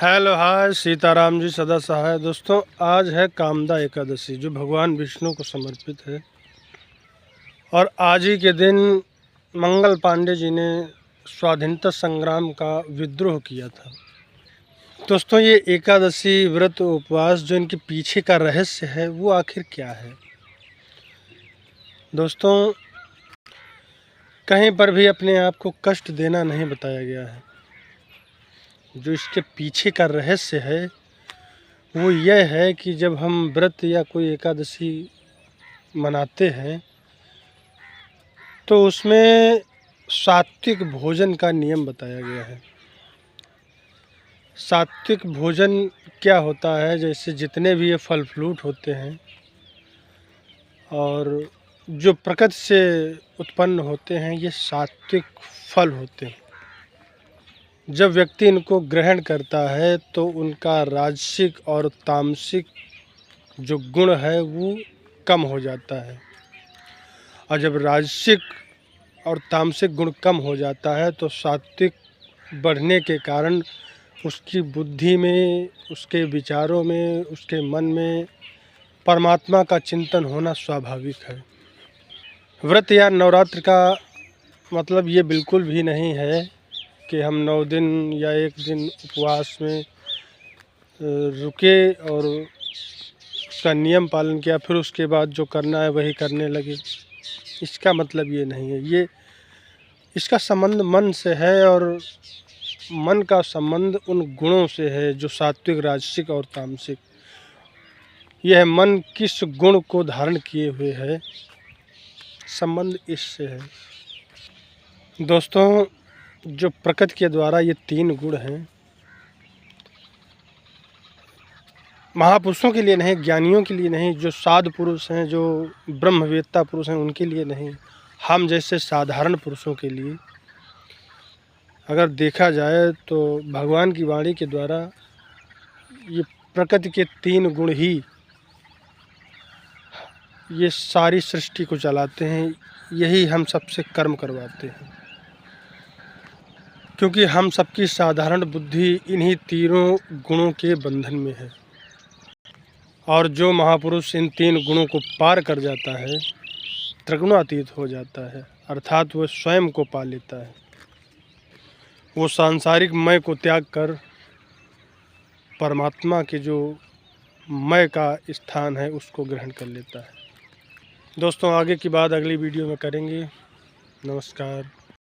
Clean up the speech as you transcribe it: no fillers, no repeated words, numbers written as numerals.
Hello hi Sitaram ji सदा सहाय। दोस्तों आज है कामदा एकादशी जो भगवान विष्णु को समर्पित है और आज ही के दिन मंगल पांडे जी ने स्वाधीनता संग्राम का विद्रोह किया था। दोस्तों ये एकादशी व्रत उपवास जो इनके पीछे का रहस्य है वो आखिर क्या है। दोस्तों कहीं पर भी अपने आप को कष्ट देना नहीं बताया गया है। जो इसके पीछे का रहस्य है वो यह है कि जब हम व्रत या कोई एकादशी मनाते हैं तो उसमें सात्विक भोजन का नियम बताया गया है। सात्विक भोजन क्या होता है, जैसे जितने भी ये फल फ्रूट होते हैं और जो प्रकृति से उत्पन्न होते हैं ये सात्विक फल होते हैं। जब व्यक्ति इनको ग्रहण करता है तो उनका राजसिक और तामसिक जो गुण है वो कम हो जाता है और जब राजसिक और तामसिक गुण कम हो जाता है तो सात्विक बढ़ने के कारण उसकी बुद्धि में, उसके विचारों में, उसके मन में परमात्मा का चिंतन होना स्वाभाविक है। व्रत या नवरात्र का मतलब ये बिल्कुल भी नहीं है कि हम 9 दिन या 1 दिन उपवास में रुके और उसका नियम पालन किया फिर उसके बाद जो करना है वही करने लगे। इसका मतलब ये नहीं है। ये इसका संबंध मन से है और मन का संबंध उन गुणों से है जो सात्विक, राजसिक और तामसिक। यह मन किस गुण को धारण किए हुए है, संबंध इससे है। दोस्तों जो प्रकृति के द्वारा ये 3 गुण हैं, महापुरुषों के लिए नहीं, ज्ञानियों के लिए नहीं, जो साधु पुरुष हैं, जो ब्रह्मवेत्ता पुरुष हैं उनके लिए नहीं, हम जैसे साधारण पुरुषों के लिए अगर देखा जाए तो भगवान की वाणी के द्वारा ये प्रकृति के 3 गुण ही ये सारी सृष्टि को चलाते हैं। यही हम सबसे कर्म करवाते हैं क्योंकि हम सबकी साधारण बुद्धि इन्हीं 3 गुणों के बंधन में है। और जो महापुरुष इन 3 गुणों को पार कर जाता है, त्रिगुणातीत हो जाता है, अर्थात वह स्वयं को पा लेता है। वो सांसारिक मैं को त्याग कर परमात्मा के जो मैं का स्थान है उसको ग्रहण कर लेता है। दोस्तों आगे की बात अगली वीडियो में करेंगे। नमस्कार।